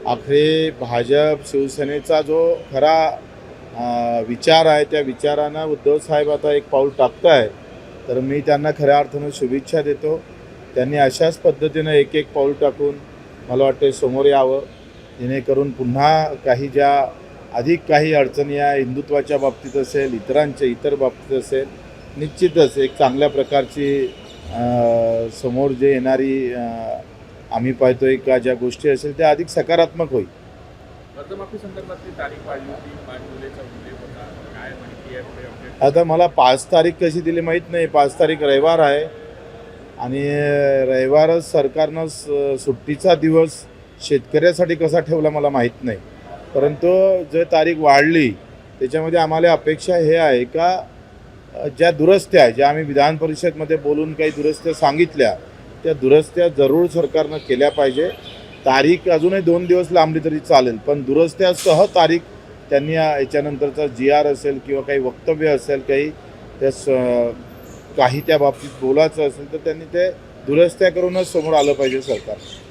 आखरे भाजप शिवसेनेचा जो खरा विचार आहे त्या विचारानं उद्धव साहेब आता एक पाऊल टाकत आहे, तर मी त्यांना खऱ्या अर्थानं शुभेच्छा देतो. त्यांनी अशाच पद्धतीनं एक एक पाऊल टाकून मला वाटतं समोर यावं, जेणेकरून पुन्हा काही ज्या अधिक काही अडचणी आहे हिंदुत्वाच्या बाबतीत असेल, इतर बाबतीत असेल, निश्चितच एक चांगल्या प्रकारची समोर जे येणारी आम्ही पाहतोय का ज्या गोष्टी असेल त्या अधिक सकारात्मक होईल. कर्जमाफी संदर्भातली तारीख वाढली होती, 5 जुलैचा उल्लेख होता. काय माहिती आहे पुढे अपडेट? आता मला 5 तारीख कशी दिली माहीत नाही. 5 तारीख रविवार आहे आणि रविवारच सरकारनं सुट्टीचा दिवस शेतकऱ्यासाठी कसा ठेवला मला माहीत नाही. परंतु जे तारीख वाढली त्याच्यामध्ये आम्हाला अपेक्षा हे आहे का ज्या दुरुस्त्या ज्या आम्ही विधान परिषदेमध्ये बोलून काही दुरुस्त्या सांगितल्या त्या दुरुस्त्या जरूर सरकारनं केल्या पाहिजे. तारीख अजूनही 2 दिवस लांबली तरी चालेल, पण दुरुस्त्यासह तारीख त्यांनी याच्यानंतरचा GR असेल किंवा काही वक्तव्य असेल, काही त्या बाबतीत बोलायचं असेल तर त्यांनी ते दुरुस्त्या करूनच समोर आलं पाहिजे सरकार.